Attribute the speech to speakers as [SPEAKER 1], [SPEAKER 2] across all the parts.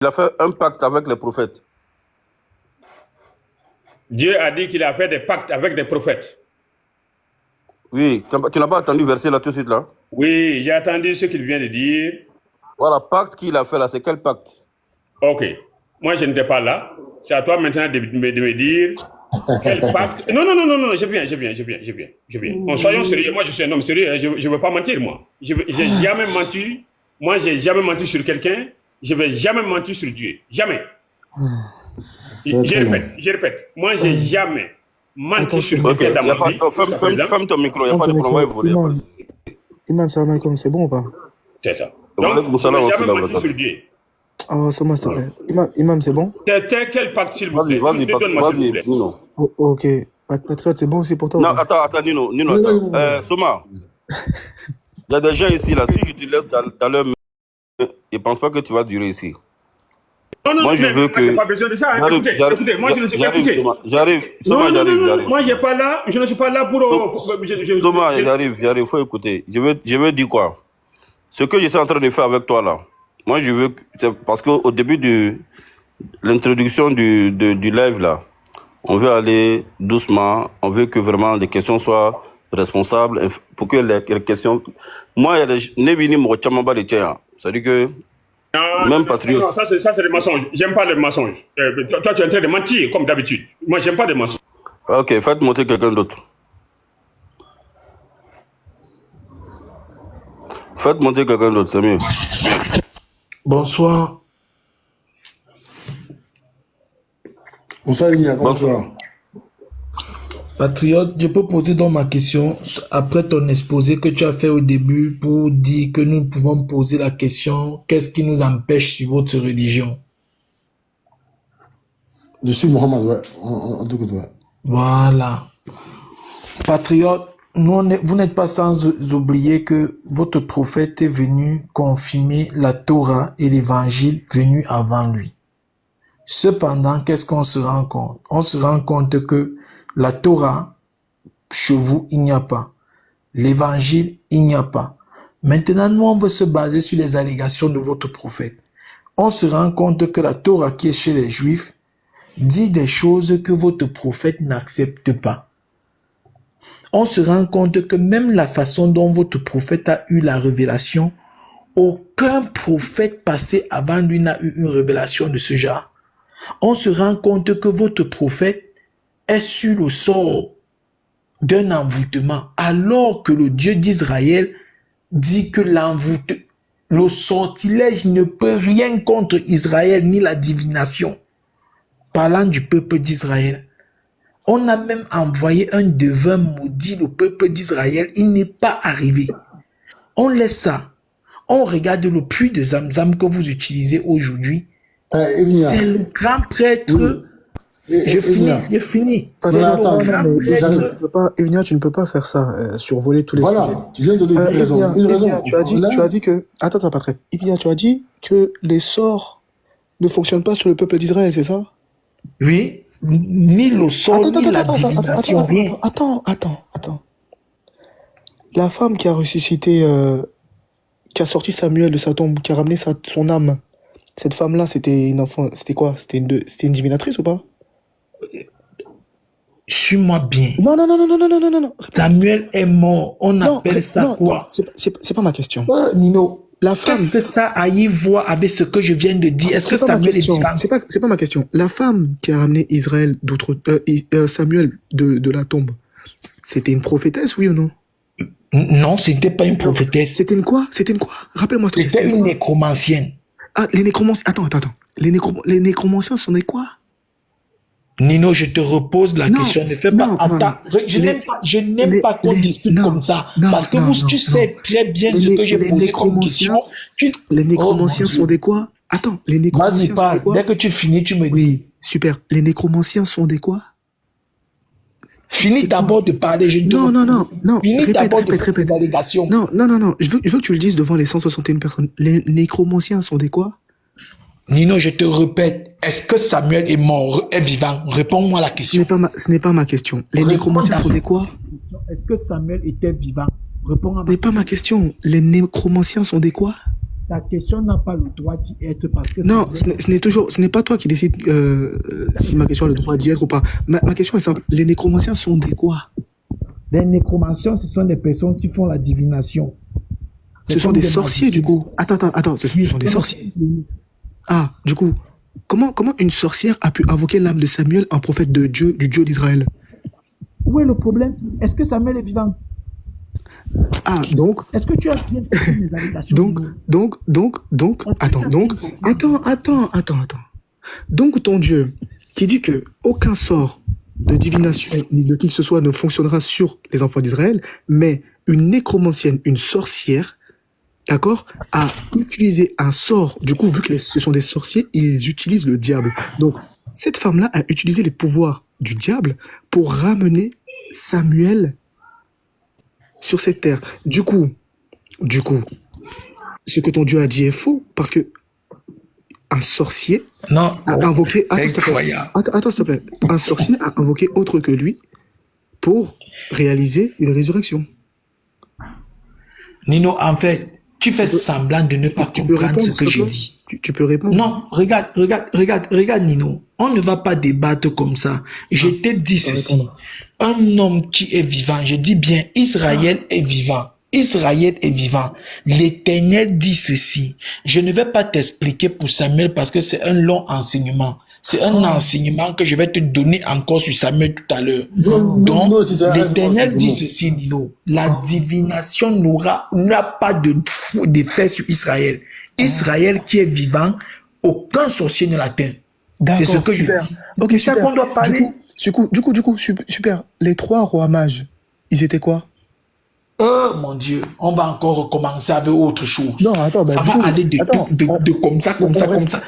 [SPEAKER 1] Il a fait un pacte avec les prophètes.
[SPEAKER 2] Dieu a dit qu'il a fait des pactes avec des prophètes.
[SPEAKER 1] Oui, tu n'as pas entendu verset là tout de suite là?
[SPEAKER 2] Oui, j'ai entendu ce qu'il vient de dire.
[SPEAKER 1] Voilà, pacte qu'il a fait là, c'est quel pacte?
[SPEAKER 2] Ok. Moi, je n'étais pas là. C'est à toi maintenant de me dire quel pacte. Non, je viens. Soyons sérieux. Moi, je suis un homme sérieux. Je ne veux pas mentir, moi. J'ai jamais menti. Moi, j'ai jamais menti sur quelqu'un. Je ne vais jamais mentir sur Dieu. Jamais. Je répète. Moi, j'ai jamais menti sur quelqu'un dans ma vie.
[SPEAKER 1] Ferme ton micro, il n'y a pas de problème.
[SPEAKER 3] Imam, salam alaikum, c'est bon ou pas?
[SPEAKER 2] C'est ça. Donc, je n'ai jamais menti sur Dieu.
[SPEAKER 3] Oh, ça s'il te plaît. Imam, c'est bon?
[SPEAKER 2] C'était quel pacte, s'il vous plaît?
[SPEAKER 1] Vas-y, Nino.
[SPEAKER 3] Ok. Patriote, c'est bon aussi pour toi?
[SPEAKER 1] Non, attends, Nino. Soma, il y a des gens ici, là. Si je te laisse dans leur main, je ne pense pas que tu vas durer ici.
[SPEAKER 2] Non,
[SPEAKER 1] moi, je veux que...
[SPEAKER 2] j'ai pas besoin de ça. Écoutez, moi, je ne suis pas écouté.
[SPEAKER 1] J'arrive.
[SPEAKER 2] Moi, j'ai pas là. Je ne suis pas là pour...
[SPEAKER 1] Thomas, j'arrive. Il faut écouter. Je veux dire quoi? Ce que je suis en train de faire avec toi, là, moi, je veux... Parce qu'au début de l'introduction du live, là, on veut aller doucement. On veut que vraiment les questions soient responsables pour que les questions... Moi, il y a des... C'est-à-dire que... Même patriote.
[SPEAKER 2] Non, ça c'est des mensonges. J'aime pas les mensonges. Toi, tu es en train de mentir, comme d'habitude. Moi, j'aime pas les mensonges.
[SPEAKER 1] Ok, faites monter quelqu'un d'autre. Faites monter quelqu'un d'autre, c'est mieux.
[SPEAKER 4] Bonsoir.
[SPEAKER 3] Bonsoir, Evinia, comment tu vas?
[SPEAKER 4] Patriote, je peux poser donc ma question après ton exposé que tu as fait au début pour dire que nous pouvons poser la question qu'est-ce qui nous empêche sur votre religion?
[SPEAKER 3] Je suis Mohamed, ouais. En tout cas, ouais.
[SPEAKER 4] Voilà. Patriote, vous n'êtes pas sans oublier que votre prophète est venu confirmer la Torah et l'évangile venu avant lui. Cependant, qu'est-ce qu'on se rend compte? On se rend compte que la Torah, chez vous, il n'y a pas. L'évangile, il n'y a pas. Maintenant, nous, on veut se baser sur les allégations de votre prophète. On se rend compte que la Torah qui est chez les Juifs dit des choses que votre prophète n'accepte pas. On se rend compte que même la façon dont votre prophète a eu la révélation, aucun prophète passé avant lui n'a eu une révélation de ce genre. On se rend compte que votre prophète est sur le sort d'un envoûtement, alors que le Dieu d'Israël dit que le sortilège ne peut rien contre Israël ni la divination. Parlant du peuple d'Israël, on a même envoyé un devin maudit le peuple d'Israël, il n'est pas arrivé. On laisse ça. On regarde le puits de Zamzam que vous utilisez aujourd'hui. C'est le grand prêtre. Oui. J'ai fini.
[SPEAKER 3] Evnia, tu ne peux pas faire ça, survoler tous les sujets.
[SPEAKER 5] Voilà, tu viens de donner une raison.
[SPEAKER 3] Tu as dit que... Attends, Patrick. Evnia, tu as dit que les sorts ne fonctionnent pas sur le peuple d'Israël, c'est ça?
[SPEAKER 4] Oui. Ni le sort, ni la divination, rien.
[SPEAKER 3] Attends. La femme qui a ressuscité, qui a sorti Samuel de sa tombe, qui a ramené son âme, cette femme-là, c'était une enfant... C'était quoi? C'était une divinatrice ou pas?
[SPEAKER 4] Suis-moi bien.
[SPEAKER 3] Non.
[SPEAKER 4] Samuel est mort. On appelle ça quoi?
[SPEAKER 3] C'est pas ma question.
[SPEAKER 4] Nino,
[SPEAKER 3] la femme...
[SPEAKER 4] qu'est-ce que ça a à voir avec ce que je viens de dire? Est-ce que Samuel est vivant?
[SPEAKER 3] C'est pas ma question. La femme qui a ramené Samuel de la tombe, c'était une prophétesse, oui ou non?
[SPEAKER 4] Non, c'était pas une prophétesse.
[SPEAKER 3] C'était une quoi? Rappelle-moi.
[SPEAKER 4] C'était une nécromancienne.
[SPEAKER 3] Ah, les nécromanciens... Attends. Les nécromanciens sont des quoi?
[SPEAKER 4] Nino, je te repose la question. Ne fais pas. Attends, je n'aime pas qu'on discute comme ça. Parce que tu sais très bien ce que j'ai posé comme question.
[SPEAKER 3] Les nécromanciens sont des quoi? Attends, les nécromanciens.
[SPEAKER 4] Vas-y, parle. Dès que tu finis, tu me dis.
[SPEAKER 3] Oui, super. Les nécromanciens sont des quoi?
[SPEAKER 4] Finis d'abord de parler.
[SPEAKER 3] Non.
[SPEAKER 4] Finis d'abord de faire des allégations.
[SPEAKER 3] Non. Je veux que tu le dises devant les 161 personnes. Les nécromanciens sont des quoi?
[SPEAKER 4] Nino, je te répète, est-ce que Samuel est mort, est vivant? Réponds-moi la question.
[SPEAKER 3] Ce n'est pas ma question. Les nécromanciens sont des quoi?
[SPEAKER 4] Est-ce que Samuel était vivant? Réponds à ma question.
[SPEAKER 3] Ce n'est pas ma question. Les nécromanciens sont des quoi?
[SPEAKER 4] ta question n'a pas le droit d'y être parce que
[SPEAKER 3] Non, ce n'est pas toi qui décide si ma question a le droit d'y être ou pas. Ma question est simple. Les nécromanciens sont des quoi?
[SPEAKER 4] les nécromanciens, ce sont des personnes qui font la divination.
[SPEAKER 3] Ce sont des sorciers, du coup. Attends, ce sont des sorciers. Ah, du coup, comment une sorcière a pu invoquer l'âme de Samuel, un prophète de Dieu, du Dieu d'Israël?
[SPEAKER 4] Où est le problème? Est-ce que Samuel est vivant?
[SPEAKER 3] Ah, donc,
[SPEAKER 4] Est-ce que tu as bien compris mes allégations?
[SPEAKER 3] attends. Donc, ton Dieu, qui dit que aucun sort de divination ni de qui que ce soit ne fonctionnera sur les enfants d'Israël, mais une nécromancienne, une sorcière, d'accord, a utilisé un sort. Du coup, vu que ce sont des sorciers, ils utilisent le diable. Donc, cette femme-là a utilisé les pouvoirs du diable pour ramener Samuel sur cette terre. Du coup, ce que ton Dieu a dit est faux, parce que un sorcier
[SPEAKER 4] Non,
[SPEAKER 3] a invoqué...
[SPEAKER 4] incroyable.
[SPEAKER 3] Attends, s'il te plaît. Un sorcier a invoqué autre que lui pour réaliser une résurrection.
[SPEAKER 4] Nino, en fait, tu fais semblant de ne pas
[SPEAKER 3] Tu peux
[SPEAKER 4] comprendre
[SPEAKER 3] répondre,
[SPEAKER 4] ce que
[SPEAKER 3] s'il te
[SPEAKER 4] je
[SPEAKER 3] plaît?
[SPEAKER 4] dis.
[SPEAKER 3] Tu peux répondre?
[SPEAKER 4] Non, regarde, Nino. On ne va pas débattre comme ça. Je te dis ceci.
[SPEAKER 3] répondre.
[SPEAKER 4] Un homme qui est vivant, je dis bien, Israël est vivant. Israël est vivant. L'Éternel dit ceci. Je ne vais pas t'expliquer pour Samuel parce que c'est un long enseignement. C'est un enseignement que je vais te donner encore sur Samuel tout à l'heure. Donc, l'Éternel dit ceci, Nino. La divination n'a pas d'effet sur Israël. Israël qui est vivant, aucun sorcier ne l'atteint. C'est ce que je dis.
[SPEAKER 3] Ok,
[SPEAKER 4] C'est ça
[SPEAKER 3] super.
[SPEAKER 4] qu'on doit parler.
[SPEAKER 3] Du coup, super. Les 3 rois mages, ils étaient quoi?
[SPEAKER 4] Oh mon Dieu, on va encore recommencer avec autre chose.
[SPEAKER 3] Non, attends,
[SPEAKER 4] ça va aller de comme ça.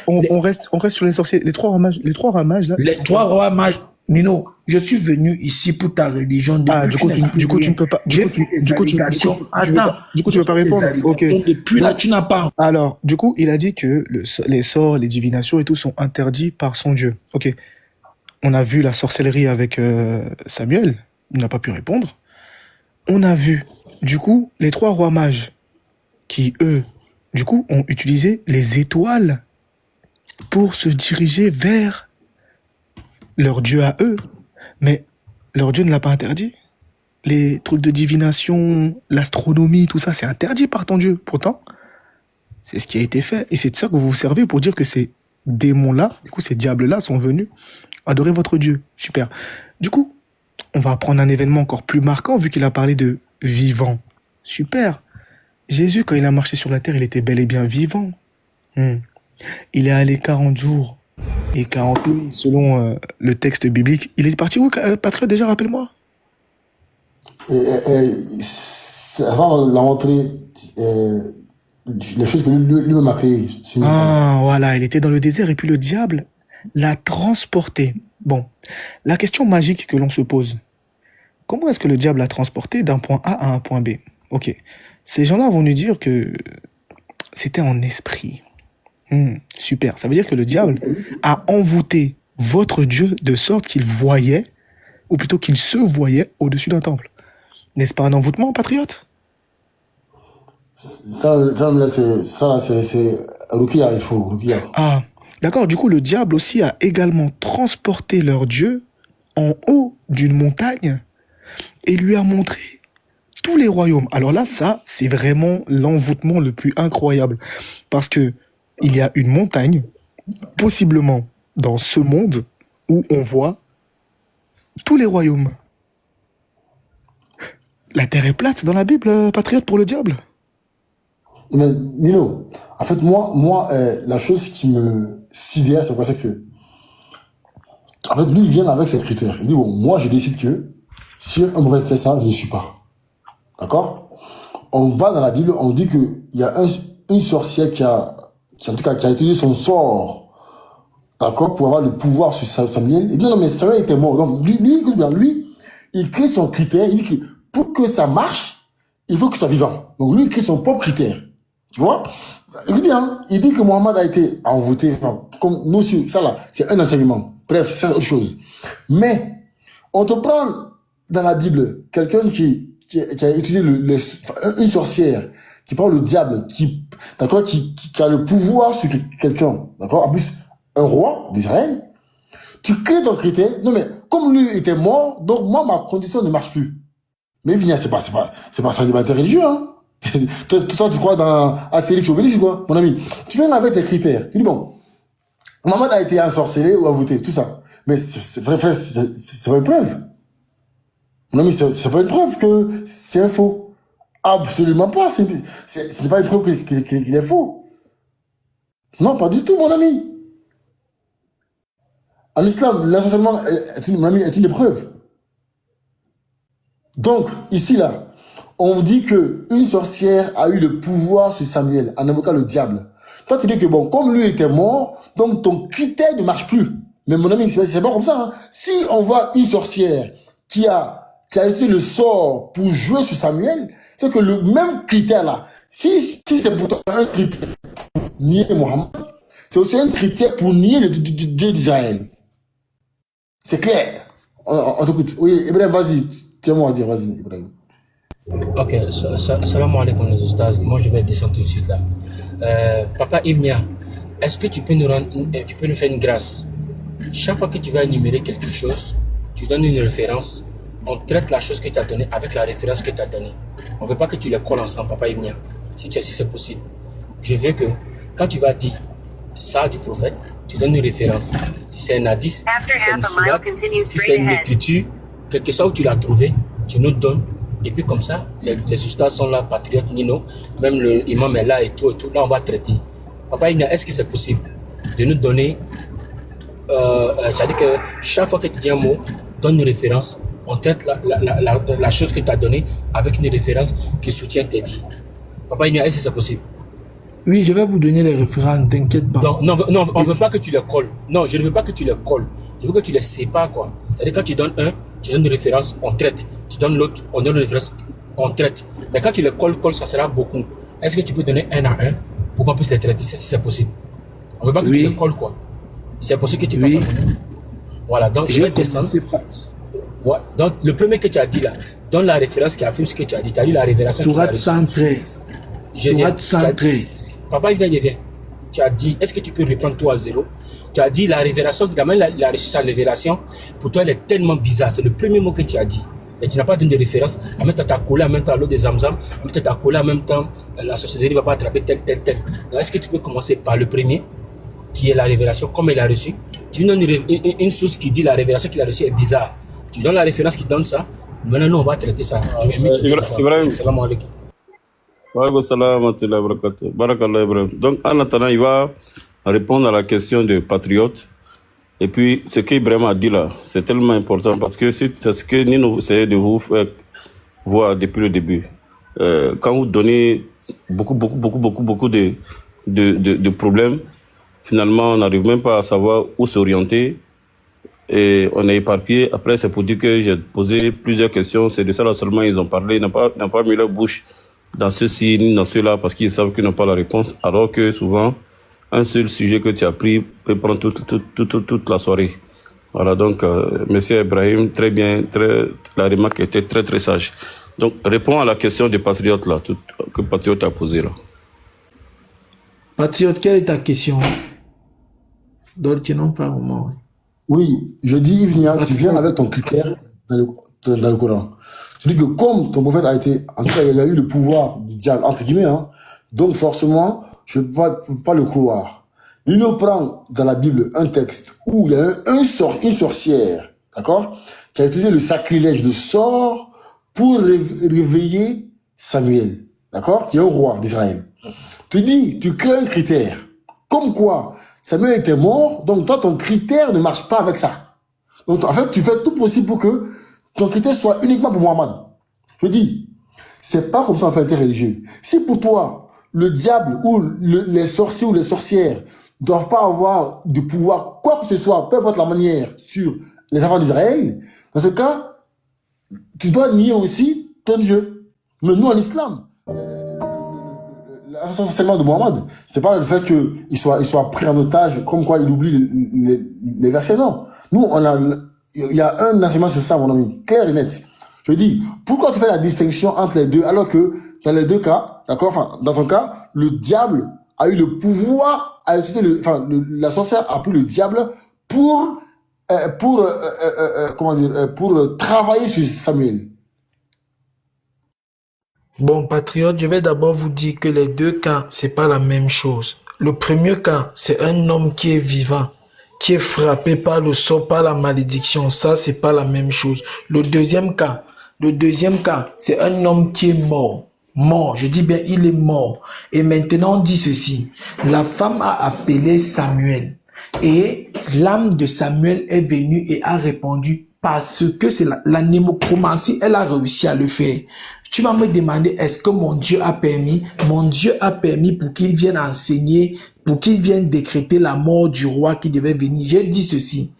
[SPEAKER 3] On reste sur les sorciers. Les 3 rois mages là.
[SPEAKER 4] Les 3 rois mages. Nino, je suis venu ici pour ta religion.
[SPEAKER 3] Ah, du coup, tu ne peux pas. Du coup, tu peux pas répondre. Ok.
[SPEAKER 4] Depuis là, tu n'as pas.
[SPEAKER 3] Alors, du coup, il a dit que les sorts, les divinations et tout sont interdits par son Dieu. Ok. On a vu la sorcellerie avec Samuel. Il n'a pas pu répondre. On a vu, du coup, les 3 rois mages qui, eux, du coup, ont utilisé les étoiles pour se diriger vers leur Dieu à eux. Mais leur Dieu ne l'a pas interdit. Les trucs de divination, l'astronomie, tout ça, c'est interdit par ton Dieu. Pourtant, c'est ce qui a été fait. Et c'est de ça que vous vous servez pour dire que ces démons-là, du coup, ces diables-là sont venus adorer votre Dieu. Super. Du coup, on va prendre un événement encore plus marquant vu qu'il a parlé de vivant. Super. Jésus, quand il a marché sur la terre, il était bel et bien vivant. Il est allé 40 jours et 40 nuits selon le texte biblique. Il est parti où, Patriote, déjà, rappelle-moi?
[SPEAKER 5] Avant la montrer, les choses que lui-même a créées.
[SPEAKER 3] Ah, voilà, il était dans le désert et puis le diable l'a transporté. Bon, la question magique que l'on se pose, comment est-ce que le diable l'a transporté d'un point A à un point B? Ok, ces gens-là vont nous dire que c'était en esprit. Super, ça veut dire que le diable a envoûté votre Dieu de sorte qu'il voyait, ou plutôt qu'il se voyait au-dessus d'un temple. N'est-ce pas un envoûtement, patriote?
[SPEAKER 5] Ça, c'est Rukia, il faut Rukia.
[SPEAKER 3] Ah, d'accord, du coup, le diable aussi a également transporté leur Dieu en haut d'une montagne et lui a montré tous les royaumes. Alors là, ça, c'est vraiment l'envoûtement le plus incroyable. Parce que il y a une montagne, possiblement dans ce monde, où on voit tous les royaumes. La terre est plate dans la Bible, patriote, pour le diable.
[SPEAKER 5] Mais Nino, en fait, moi, la chose qui me sidère, c'est parce que, en fait, lui, il vient avec ses critères. Il dit, bon, moi, je décide que si un mauvais fait ça, je ne suis pas. D'accord? On va dans la Bible, on dit qu'il y a une sorcière qui a utilisé son sort, d'accord, pour avoir le pouvoir sur Samuel. Il dit, non, mais Samuel était mort. Donc, écoute bien, il crée son critère, il dit que pour que ça marche, il faut que ça soit vivant. Donc, lui, il crée son propre critère. Tu vois? Il dit bien, il dit que Mohammed a été envoûté, comme nous aussi, ça là, c'est un enseignement. Bref, c'est autre chose. Mais, on te prend dans la Bible quelqu'un qui a utilisé une sorcière qui prend le diable, d'accord, qui a le pouvoir sur quelqu'un, d'accord, en plus, un roi d'Israël, tu crées ton critère. Non, mais comme lui était mort, donc moi, ma condition ne marche plus. Mais Vigna, c'est pas un débat religieux, hein. Toi, tu crois dans Astérix Obélix, quoi, mon ami. Tu viens avec tes critères. Tu dis, bon, Mohamed a été ensorcelé ou a voté, tout ça. Mais c'est pas une preuve. Mon ami, c'est pas une preuve que c'est faux. Absolument pas. Ce n'est pas une preuve qu'il est faux. Non, pas du tout, mon ami. En islam, l'ensorcellement est une épreuve. Donc, ici, là, on dit qu'une sorcière a eu le pouvoir sur Samuel en invoquant le diable. Toi, tu dis que, bon, comme lui était mort, donc ton critère ne marche plus. Mais mon ami, c'est pas comme ça. Hein. Si on voit une sorcière qui a été le sort pour jouer sur Samuel, c'est que le même critère-là, si c'est pourtant un critère pour nier Mohammed, c'est aussi un critère pour nier le Dieu d'Israël. C'est clair. On t'écoute. Oui, Ibrahim, vas-y. Tiens-moi à dire, vas-y, Ibrahim.
[SPEAKER 6] Ok, salam alaikum les ustaz. Moi je vais descendre tout de suite là. Papa Ivnia, est-ce que tu peux nous faire une grâce? Chaque fois que tu vas énumérer quelque chose, tu donnes une référence, on traite la chose que tu as donnée avec la référence que tu as donnée. On ne veut pas que tu les colles ensemble, Papa Ivnia, si c'est possible. Je veux que quand tu vas dire ça du prophète, tu donnes une référence. Si c'est un hadith, si c'est une sourate, si c'est une écriture, quelque chose où tu l'as trouvé, tu nous donnes. Et puis comme ça, les ustads sont là, patriotes, Nino, même le imam est là et tout. Là, on va traiter. Papa Igna, est-ce que c'est possible de nous donner, c'est-à-dire que chaque fois que tu dis un mot, donne une référence, on traite la chose que tu as donnée avec une référence qui soutient tes dits. Papa Igna, est-ce que c'est possible?
[SPEAKER 4] Oui, je vais vous donner les références, t'inquiète pas.
[SPEAKER 6] Non, on ne veut pas que tu les colles. Non, je ne veux pas que tu les colles. Je veux que tu les sépares, quoi. C'est-à-dire quand tu donnes un, tu donnes une référence, on traite. Tu donnes l'autre, on donne une référence, on traite. Mais quand tu les colles, ça sera beaucoup. Est-ce que tu peux donner un à un pour qu'on puisse les traiter, si c'est possible? On ne veut pas que tu les colles, quoi. C'est possible que tu fasses ça. Voilà, donc je vais descendre. Voilà. Donc le premier que tu as dit là, donne la référence qui affirme ce que tu as dit. Tu as lu la révélation.
[SPEAKER 4] Sourate 113. Sourate 113.
[SPEAKER 6] Papa, il vient. Tu as dit, est-ce que tu peux reprendre tout à zéro? Tu as dit la révélation, la révélation, pour toi, elle est tellement bizarre. C'est le premier mot que tu as dit. Et tu n'as pas donné de référence. En même temps, tu as collé en même temps l'eau des Zamzam. En même temps, tu as collé en même temps la sorcellerie ne va pas attraper tel. Donc, est-ce que tu peux commencer par le premier, qui est la révélation, comme il a reçu? Tu donnes une source qui dit la révélation qu'il a reçue est bizarre. Tu donnes la référence qui donne ça. Maintenant, nous, on va traiter ça. Je vais mettre
[SPEAKER 1] Ibrahim.
[SPEAKER 6] Salam alaikum.
[SPEAKER 1] Barakallah Ibrahim. Donc, en attendant, il va répondre à la question de patriote. Et puis, ce qu'Ibrahim a dit là, c'est tellement important parce que c'est ce que Nino essayait de vous faire voir depuis le début. Quand vous donnez beaucoup de problèmes, finalement, on n'arrive même pas à savoir où s'orienter. Et on est éparpillé. Après, c'est pour dire que j'ai posé plusieurs questions. C'est de ça là seulement ils ont parlé. Ils n'ont pas mis leur bouche dans ceci ni dans cela parce qu'ils savent qu'ils n'ont pas la réponse. Alors que souvent, un seul sujet que tu as pris peut prendre toute la soirée. Voilà, donc, monsieur Ibrahim, très bien, la remarque était très, très sage. Donc, réponds à la question des patriotes là, que Patriote a posée là.
[SPEAKER 4] Patriote, quelle est ta question? Donc, tu n'en parles pas.
[SPEAKER 5] Oui, je dis, Ivnia, tu viens avec ton critère dans le Coran. Tu dis que comme ton prophète a été, en tout cas, il a eu le pouvoir du diable, entre guillemets, hein, donc forcément, je ne peux pas le croire. Il nous prend dans la Bible un texte où il y a une sorcière, d'accord, qui a utilisé le sacrilège de sort pour réveiller Samuel, d'accord, qui est un roi d'Israël. Tu crées un critère, comme quoi Samuel était mort, donc toi, ton critère ne marche pas avec ça. Donc, en fait, tu fais tout possible pour que ton critère soit uniquement pour Mohammed. Je dis, c'est pas comme ça en fait interreligieux. Si pour toi, le diable ou les sorciers ou les sorcières ne doivent pas avoir de pouvoir, quoi que ce soit, peu importe la manière, sur les enfants d'Israël, dans ce cas, tu dois nier aussi ton Dieu. Mais nous, en islam, l'enseignement de Mohammed, c'est pas le fait qu'il soit pris en otage, comme quoi il oublie les versets, non. Nous, il y a un enseignement sur ça, mon ami, clair et net. Je dis, pourquoi tu fais la distinction entre les deux alors que dans les deux cas, d'accord, enfin, dans ton cas, le diable a eu le pouvoir, la sorcière a pris le diable pour pour travailler sur Samuel.
[SPEAKER 4] Bon, patriote, je vais d'abord vous dire que les deux cas, c'est pas la même chose. Le premier cas, c'est un homme qui est vivant, qui est frappé par le sort, par la malédiction. Ça, c'est pas la même chose. Le deuxième cas, c'est un homme qui est mort. Mort, je dis bien, il est mort. Et maintenant, on dit ceci. La femme a appelé Samuel. Et l'âme de Samuel est venue et a répondu parce que c'est la némochromancie, elle a réussi à le faire. Tu vas me demander, est-ce que mon Dieu a permis? Mon Dieu a permis pour qu'il vienne enseigner, pour qu'il vienne décréter la mort du roi qui devait venir. J'ai dit ceci.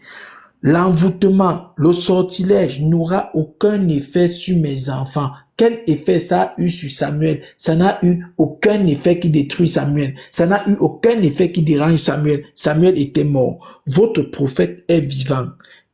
[SPEAKER 4] L'envoûtement, le sortilège n'aura aucun effet sur mes enfants. Quel effet ça a eu sur Samuel? Ça n'a eu aucun effet qui détruit Samuel. Ça n'a eu aucun effet qui dérange Samuel. Samuel était mort. Votre prophète est vivant.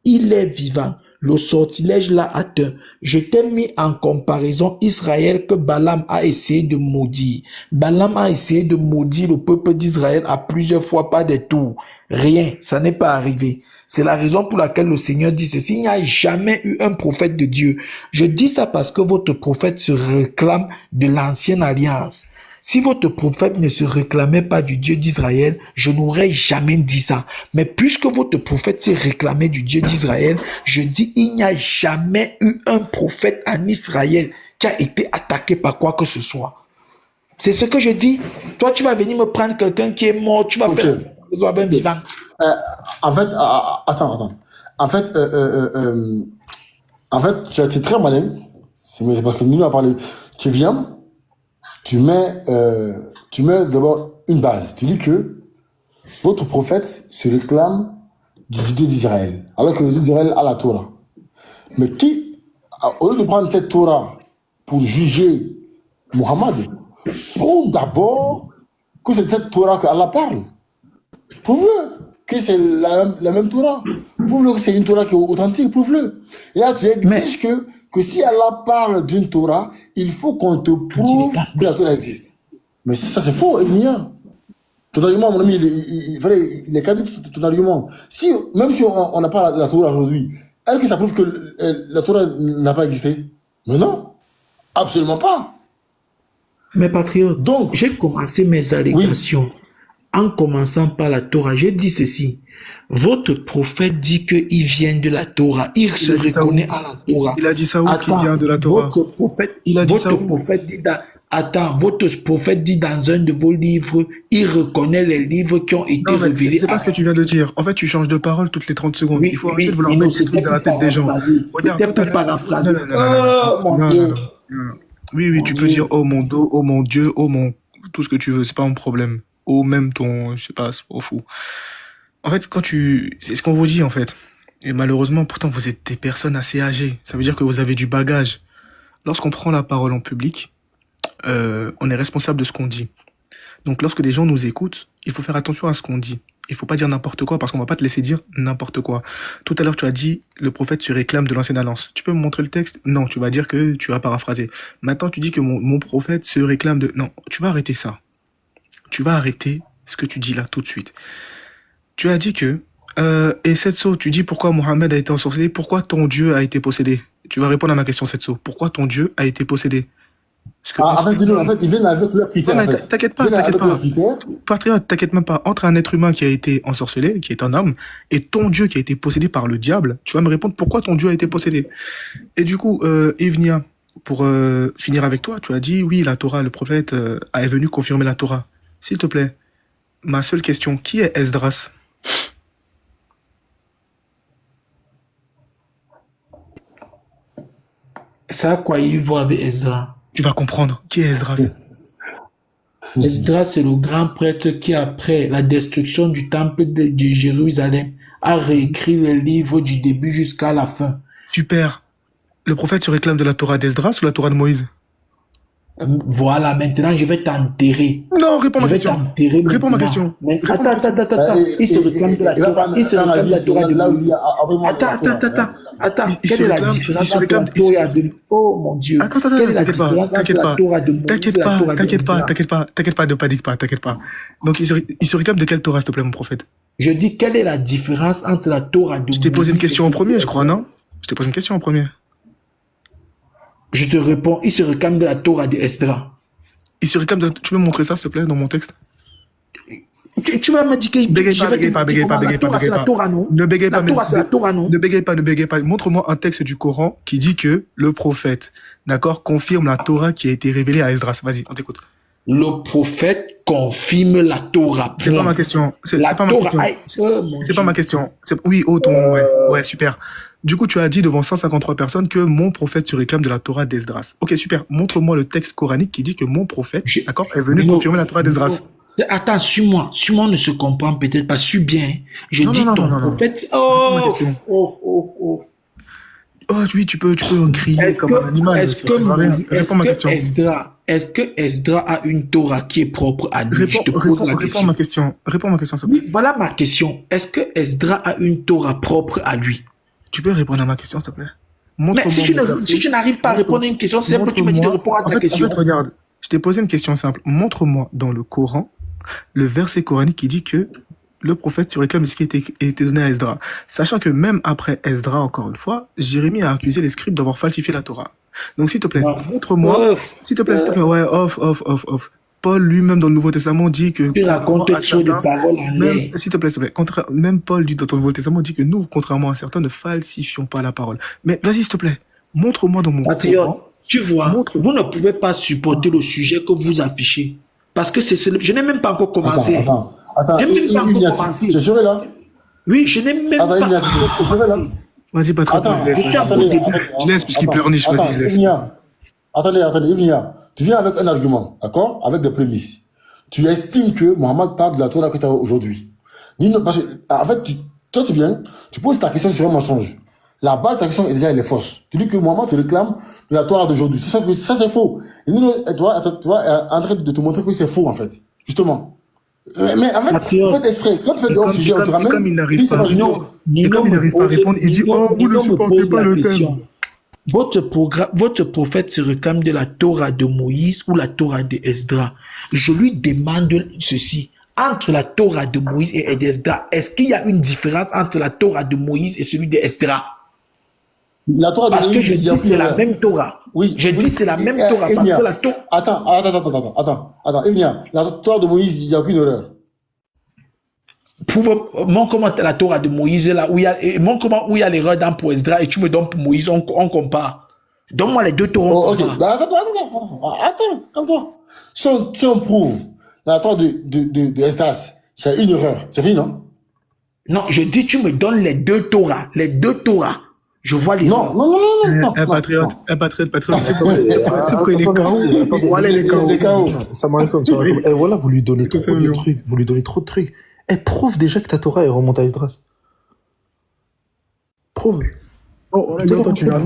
[SPEAKER 4] Il est vivant. Le sortilège l'a atteint. Je t'ai mis en comparaison Israël que Balaam a essayé de maudire. Balaam a essayé de maudire le peuple d'Israël à plusieurs fois, pas des tours. Rien, ça n'est pas arrivé. C'est la raison pour laquelle le Seigneur dit ceci. Il n'y a jamais eu un prophète de Dieu. Je dis ça parce que votre prophète se réclame de l'ancienne alliance. Si votre prophète ne se réclamait pas du Dieu d'Israël, je n'aurais jamais dit ça. Mais puisque votre prophète s'est réclamé du Dieu d'Israël, je dis il n'y a jamais eu un prophète en Israël qui a été attaqué par quoi que ce soit. C'est ce que je dis. Toi, tu vas venir me prendre quelqu'un qui est mort, tu vas faire un vivant.
[SPEAKER 5] En fait, attends. En fait, tu as été très malin. C'est parce que Nino a parlé. Tu viens, tu mets d'abord une base. Tu dis que votre prophète se réclame du Dieu d'Israël, alors que le Dieu d'Israël a la Torah. Mais au lieu de prendre cette Torah pour juger Mohammed, prouve d'abord que c'est cette Torah qu'Allah parle. Prouve-le que c'est la même Torah. Prouve-le que c'est une Torah qui est authentique. Prouve-le. Et là, tu exiges que si Allah parle d'une Torah, il faut qu'on te prouve que la Torah existe. Mais ça, c'est faux, Evnia. Ton argument, mon ami, il est caduc, ton argument. Même si on n'a pas la Torah aujourd'hui, est-ce que ça prouve que la Torah n'a pas existé? Mais non, absolument pas.
[SPEAKER 4] Mais patriote,
[SPEAKER 5] donc,
[SPEAKER 4] j'ai commencé mes allégations en commençant par la Torah. J'ai dit ceci. Votre prophète dit qu'il vient de la Torah. Il se reconnaît à la Torah.
[SPEAKER 3] Il a dit ça où qu'il vient de la Torah?
[SPEAKER 4] Votre prophète, votre prophète dit dans un de vos livres, il reconnaît les livres qui ont été révélés.
[SPEAKER 3] C'est pas ce que tu viens de dire. En fait, tu changes de parole toutes les 30 secondes. Il faut arrêter de vouloir mettre des trucs dans la tête des gens.
[SPEAKER 4] C'était pour paraphraser. Oh mon Dieu.
[SPEAKER 3] Oui, tu peux dire oh mon dos, oh mon Dieu, oh mon... Tout ce que tu veux, c'est pas mon problème. Oh même ton... Je sais pas, c'est pas fou. En fait, c'est ce qu'on vous dit, en fait. Et malheureusement, pourtant, vous êtes des personnes assez âgées. Ça veut dire que vous avez du bagage. Lorsqu'on prend la parole en public, on est responsable de ce qu'on dit. Donc, lorsque des gens nous écoutent, il faut faire attention à ce qu'on dit. Il faut pas dire n'importe quoi parce qu'on va pas te laisser dire n'importe quoi. Tout à l'heure, tu as dit, le prophète se réclame de l'ancienne alliance. Tu peux me montrer le texte? Non, tu vas dire que tu as paraphrasé. Maintenant, tu dis que mon prophète se réclame de... Non, tu vas arrêter ça. Tu vas arrêter ce que tu dis là tout de suite. Tu as dit que... et Setso, tu dis pourquoi Mohammed a été ensorcelé, pourquoi ton Dieu a été possédé? Tu vas répondre à ma question, Setso. Pourquoi ton Dieu a été possédé?
[SPEAKER 5] En fait, ils viennent avec leurs critères.
[SPEAKER 3] Non, t'inquiète pas. Patriote, t'inquiète même pas. Entre un être humain qui a été ensorcelé, qui est un homme, et ton Dieu qui a été possédé par le diable, tu vas me répondre pourquoi ton Dieu a été possédé. Et du coup, Evnia, pour finir avec toi, tu as dit, oui, la Torah, le prophète est venu confirmer la Torah. S'il te plaît, ma seule question, qui est Esdras?
[SPEAKER 4] Ça a quoi il voit avec Esdras?
[SPEAKER 3] Tu vas comprendre. Qui est Esdras?
[SPEAKER 4] Esdras, c'est le grand prêtre qui, après la destruction du temple de Jérusalem, a réécrit le livre du début jusqu'à la fin.
[SPEAKER 3] Super. Le prophète se réclame de la Torah d'Esdras ou la Torah de Moïse?
[SPEAKER 4] Voilà, maintenant je vais t'enterrer.
[SPEAKER 3] Non, réponds à ma question.
[SPEAKER 4] Réponds
[SPEAKER 3] ma question.
[SPEAKER 4] Attends. Il se réclame de la Torah. Il se réclame de la Torah. Attends. attends.
[SPEAKER 3] il
[SPEAKER 4] Quelle
[SPEAKER 3] se
[SPEAKER 4] est la
[SPEAKER 3] réclame,
[SPEAKER 4] différence entre la
[SPEAKER 3] il se-
[SPEAKER 4] Torah de... Oh mon Dieu.
[SPEAKER 3] Attends,
[SPEAKER 4] Quelle est la
[SPEAKER 3] t'inquiète pas,
[SPEAKER 4] différence entre
[SPEAKER 3] t'inquiète
[SPEAKER 4] la
[SPEAKER 3] pas,
[SPEAKER 4] Torah de Moïse et
[SPEAKER 3] t'inquiète
[SPEAKER 4] la
[SPEAKER 3] pas,
[SPEAKER 4] Torah de
[SPEAKER 3] t'inquiète pas,
[SPEAKER 4] Ezra?
[SPEAKER 3] t'inquiète pas, ne panique pas, t'inquiète pas. Donc, il se réclame de quelle Torah, s'il te plaît, mon prophète?
[SPEAKER 4] Je dis, quelle est la différence entre la Torah de
[SPEAKER 3] Je t'ai posé une
[SPEAKER 4] Moïse et
[SPEAKER 3] question en
[SPEAKER 4] celle
[SPEAKER 3] premier,
[SPEAKER 4] de
[SPEAKER 3] je crois,
[SPEAKER 4] Ezra?
[SPEAKER 3] non? Je t'ai posé une question en premier.
[SPEAKER 4] Je te réponds, il se réclame de la Torah de Ezra.
[SPEAKER 3] Il se réclame de... Tu peux me montrer ça, s'il te plaît, dans mon texte?
[SPEAKER 4] Tu vas me dire que
[SPEAKER 3] Bégaye
[SPEAKER 4] je
[SPEAKER 3] pas,
[SPEAKER 4] vais
[SPEAKER 3] bégaye pas,
[SPEAKER 4] te dire
[SPEAKER 3] bégaye pas,
[SPEAKER 4] comment la
[SPEAKER 3] bégaye pas,
[SPEAKER 4] Torah, c'est
[SPEAKER 3] bégaye
[SPEAKER 4] la
[SPEAKER 3] pas.
[SPEAKER 4] Torah, non?
[SPEAKER 3] Ne bégaye
[SPEAKER 4] La
[SPEAKER 3] pas,
[SPEAKER 4] Torah, c'est la Torah, non?
[SPEAKER 3] ne bégaye pas, ne bégaye pas. Montre-moi un texte du Coran qui dit que le prophète, d'accord, confirme la Torah qui a été révélée à Esdras. Vas-y, on t'écoute.
[SPEAKER 4] Le prophète confirme la Torah.
[SPEAKER 3] C'est pas
[SPEAKER 4] Point.
[SPEAKER 3] ma question. C'est
[SPEAKER 4] La
[SPEAKER 3] pas ma
[SPEAKER 4] Torah.
[SPEAKER 3] question.
[SPEAKER 4] Mon
[SPEAKER 3] C'est pas
[SPEAKER 4] Dieu.
[SPEAKER 3] ma question. Oui, oh, ton, ouais, super. Du coup, tu as dit devant 153 personnes que mon prophète se réclame de la Torah d'Esdras. Ok, super. Montre-moi le texte coranique qui dit que mon prophète,
[SPEAKER 4] Je-
[SPEAKER 3] d'accord, est venu
[SPEAKER 4] Non,
[SPEAKER 3] confirmer la Torah d'Esdras.
[SPEAKER 4] non. Attends, suis-moi. Suis-moi, on ne se comprend peut-être pas. Suis bien. Je
[SPEAKER 3] Non,
[SPEAKER 4] dis
[SPEAKER 3] non,
[SPEAKER 4] ton
[SPEAKER 3] non, non, non.
[SPEAKER 4] prophète.
[SPEAKER 3] Réponds à ma
[SPEAKER 4] Oh,
[SPEAKER 3] question.
[SPEAKER 4] oh.
[SPEAKER 3] Oh, oui, tu peux crier
[SPEAKER 4] Est-ce
[SPEAKER 3] comme un animal.
[SPEAKER 4] est-ce
[SPEAKER 3] ça
[SPEAKER 4] que,
[SPEAKER 3] changera rien.
[SPEAKER 4] est-ce
[SPEAKER 3] Réponds à ma
[SPEAKER 4] que
[SPEAKER 3] question.
[SPEAKER 4] Esdra a une Torah qui est propre à lui? Je te pose la
[SPEAKER 3] Réponds à
[SPEAKER 4] question.
[SPEAKER 3] ma question. Réponds à ma question, s'il te plaît.
[SPEAKER 4] Oui, voilà ma question. Est-ce que Esdra a une Torah propre à lui?
[SPEAKER 3] Tu peux répondre à ma question, s'il te plaît?
[SPEAKER 4] Mais
[SPEAKER 3] Montre-moi
[SPEAKER 4] si
[SPEAKER 3] mon verset.
[SPEAKER 4] tu n'arrives pas à répondre à une question simple, tu me dis de répondre à ta question.
[SPEAKER 3] En fait, regarde, je t'ai posé une question simple. Montre-moi dans le Coran le verset coranique qui dit que le prophète se réclame de ce qui a été donné à Esdra. Sachant que même après Esdra, encore une fois, Jérémie a accusé les scribes d'avoir falsifié la Torah. Donc, s'il te plaît,
[SPEAKER 4] Ouais.
[SPEAKER 3] montre-moi.
[SPEAKER 4] Ouais.
[SPEAKER 3] S'il te plaît, ouais, off. Paul lui-même dans le Nouveau Testament dit que...
[SPEAKER 4] Tu racontes
[SPEAKER 3] à
[SPEAKER 4] trop de
[SPEAKER 3] certains-
[SPEAKER 4] paroles en
[SPEAKER 3] Même,
[SPEAKER 4] l'air.
[SPEAKER 3] s'il te plaît, même Paul dit dans ton Nouveau Testament dit que nous, contrairement à certains, ne falsifions pas la parole. Mais vas-y, s'il te plaît, montre-moi dans mon Coran.
[SPEAKER 4] Patriote, tu vois,
[SPEAKER 3] Montre.
[SPEAKER 4] vous ne pouvez pas supporter le sujet que vous affichez. Parce que je n'ai même pas encore commencé.
[SPEAKER 5] Attends.
[SPEAKER 4] J'ai même pas
[SPEAKER 5] Il y a...
[SPEAKER 4] encore commencé.
[SPEAKER 5] Tu serais là?
[SPEAKER 4] Oui, je n'ai même
[SPEAKER 5] Attends,
[SPEAKER 4] pas
[SPEAKER 5] il y a...
[SPEAKER 4] encore
[SPEAKER 5] Tu serais là?
[SPEAKER 4] commencé.
[SPEAKER 3] Vas-y, Patrick,
[SPEAKER 5] Attends,
[SPEAKER 3] je laisse.
[SPEAKER 4] suis à
[SPEAKER 5] attendez,
[SPEAKER 4] côté.
[SPEAKER 3] Je laisse puisqu'il pleurniche, vas-y,
[SPEAKER 5] attends,
[SPEAKER 3] je laisse.
[SPEAKER 5] Attendez, Ivnia. Tu viens avec un argument, d'accord? Avec des prémices. Tu estimes que Mohamed parle de la Torah que tu as aujourd'hui. Parce que, en fait, toi, tu viens, tu poses ta question sur un mensonge. La base de ta question, déjà, elle est fausse. Tu dis que Mohamed te réclame de la Torah d'aujourd'hui. Ça, c'est faux. Et nous, tu vois, en train de te montrer que c'est faux, en fait. Justement. Mais en fait,
[SPEAKER 4] Patriote.
[SPEAKER 5] faites exprès. Quand tu fais hors sujet, on te ramène.
[SPEAKER 3] Comme il n'arrive
[SPEAKER 5] tu dis, c'est
[SPEAKER 3] pas.
[SPEAKER 5] pas sujet.
[SPEAKER 3] Et comme il n'arrive pas à répondre, il dit, oh, vous ne supportez pas le thème.
[SPEAKER 4] Votre prophète se réclame de la Torah de Moïse ou la Torah de Esdra. Je lui demande ceci. Entre la Torah de Moïse et d'Esdra, est-ce qu'il y a une différence entre la Torah de Moïse et celui d'Esdra?
[SPEAKER 5] La Torah de
[SPEAKER 4] Parce que
[SPEAKER 5] Moïse,
[SPEAKER 4] je
[SPEAKER 5] il y a
[SPEAKER 4] dis c'est la
[SPEAKER 5] plusieurs.
[SPEAKER 4] même Torah.
[SPEAKER 5] Oui.
[SPEAKER 4] Je dis c'est la même Torah parce
[SPEAKER 5] Ivnia.
[SPEAKER 4] que la Torah...
[SPEAKER 5] Attends, Ivnia, la Torah de Moïse, il n'y a aucune erreur.
[SPEAKER 4] Montre-moi la Torah de Moïse là où il y a, montre-moi où il y a l'erreur dans pour Esdra et tu me donnes pour Moïse, on compare. Donne-moi les deux Torahs.
[SPEAKER 5] Oh,
[SPEAKER 4] on
[SPEAKER 5] ok.
[SPEAKER 4] compare.
[SPEAKER 5] Bah, attends, calme-toi. Si on prouve la Torah de Esdras, il y a une erreur. C'est fini, non?
[SPEAKER 4] Non, je dis tu me donnes les deux Torahs. Les deux Torahs. Je vois les
[SPEAKER 5] Non.
[SPEAKER 3] Patriote, tu sais pourquoi il est KO? Voilà, il est KO.
[SPEAKER 5] Les KO.
[SPEAKER 7] Ça m'arrive comme ça. Et voilà, vous lui donnez trop de
[SPEAKER 3] mignon.
[SPEAKER 7] trucs. Vous lui donnez trop de trucs. Elle prouve déjà que ta Torah elle remonte à Esdras. Prouve. Vous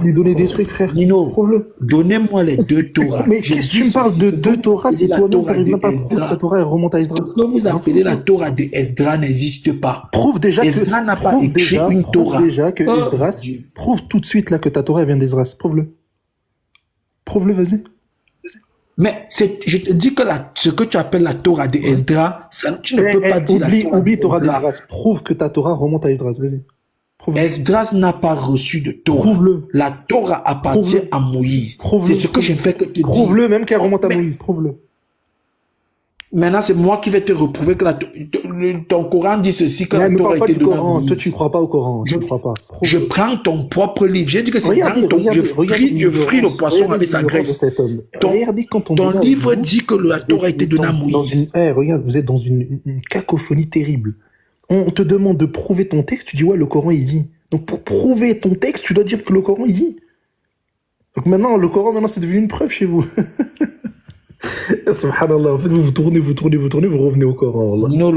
[SPEAKER 7] lui donnez des trucs, frère.
[SPEAKER 4] Nino,
[SPEAKER 7] Prouve-le.
[SPEAKER 4] donnez-moi les deux Torahs.
[SPEAKER 7] Mais
[SPEAKER 4] Je
[SPEAKER 7] qu'est-ce que
[SPEAKER 4] dis
[SPEAKER 7] tu me parles de
[SPEAKER 4] ceci,
[SPEAKER 7] deux Torahs si
[SPEAKER 4] la
[SPEAKER 7] toi-même
[SPEAKER 4] Torah
[SPEAKER 7] t'arrives même
[SPEAKER 4] de
[SPEAKER 7] pas à prouver que
[SPEAKER 4] Esdra.
[SPEAKER 7] ta Torah elle remonte à Esdras?
[SPEAKER 4] Ce que vous appelez la Torah de Esdra n'existe pas.
[SPEAKER 7] Prouve déjà
[SPEAKER 4] Esdra n'a pas
[SPEAKER 7] prouve
[SPEAKER 4] écrit
[SPEAKER 7] déjà-
[SPEAKER 4] une
[SPEAKER 7] prouve
[SPEAKER 4] Torah.
[SPEAKER 7] déjà que
[SPEAKER 4] Oh,
[SPEAKER 7] Esdras,
[SPEAKER 4] Dieu.
[SPEAKER 7] prouve tout de suite là que ta Torah elle vient d'Esdras. Prouve-le. Prouve-le, vas-y.
[SPEAKER 4] Mais je te dis que ce que tu appelles la Torah de Esdra, tu ne peux pas dire la Torah
[SPEAKER 7] Oublie Torah
[SPEAKER 4] d'Esdra.
[SPEAKER 7] d'Esdras. Prouve que ta Torah remonte à Esdras. Vas-y. Prouve-le.
[SPEAKER 4] Esdras n'a pas reçu de Torah.
[SPEAKER 7] Prouve-le.
[SPEAKER 4] La Torah appartient
[SPEAKER 7] Prouve-le.
[SPEAKER 4] à Moïse.
[SPEAKER 7] Prouve-le.
[SPEAKER 4] C'est ce que je fais que te dire.
[SPEAKER 7] Prouve-le même qu'elle remonte à
[SPEAKER 4] Mais-
[SPEAKER 7] Moïse. Prouve-le.
[SPEAKER 4] Maintenant, c'est moi qui vais te reprouver que ton Coran dit ceci, que
[SPEAKER 7] Mais
[SPEAKER 4] la
[SPEAKER 7] ne
[SPEAKER 4] Torah
[SPEAKER 7] parle pas
[SPEAKER 4] était
[SPEAKER 7] du
[SPEAKER 4] donnée à
[SPEAKER 7] Coran.
[SPEAKER 4] Moïse.
[SPEAKER 7] Toi, tu crois pas au Coran. Tu
[SPEAKER 4] Je-
[SPEAKER 7] ne crois pas. Prouve-le.
[SPEAKER 4] Je prends ton propre livre. J'ai dit que c'est
[SPEAKER 7] Regardez,
[SPEAKER 4] dans ton... Je fris le poisson
[SPEAKER 7] regardez
[SPEAKER 4] avec sa
[SPEAKER 7] l'ignorance
[SPEAKER 4] graisse.
[SPEAKER 7] de cet homme.
[SPEAKER 4] Ton-
[SPEAKER 7] Regardez quand on
[SPEAKER 4] Ton
[SPEAKER 7] regarde,
[SPEAKER 4] livre
[SPEAKER 7] vous,
[SPEAKER 4] dit que la
[SPEAKER 7] vous
[SPEAKER 4] Torah a
[SPEAKER 7] êtes
[SPEAKER 4] été donnée à
[SPEAKER 7] dans
[SPEAKER 4] Moïse.
[SPEAKER 7] regarde, vous êtes dans une cacophonie terrible. On te demande de prouver ton texte, tu dis ouais, le Coran il dit. Donc pour prouver ton texte, tu dois dire que le Coran il dit. Donc maintenant, le Coran, c'est devenu une preuve chez vous. Subhanallah, en fait, vous tournez, vous revenez au Coran. Wallah.
[SPEAKER 4] Non,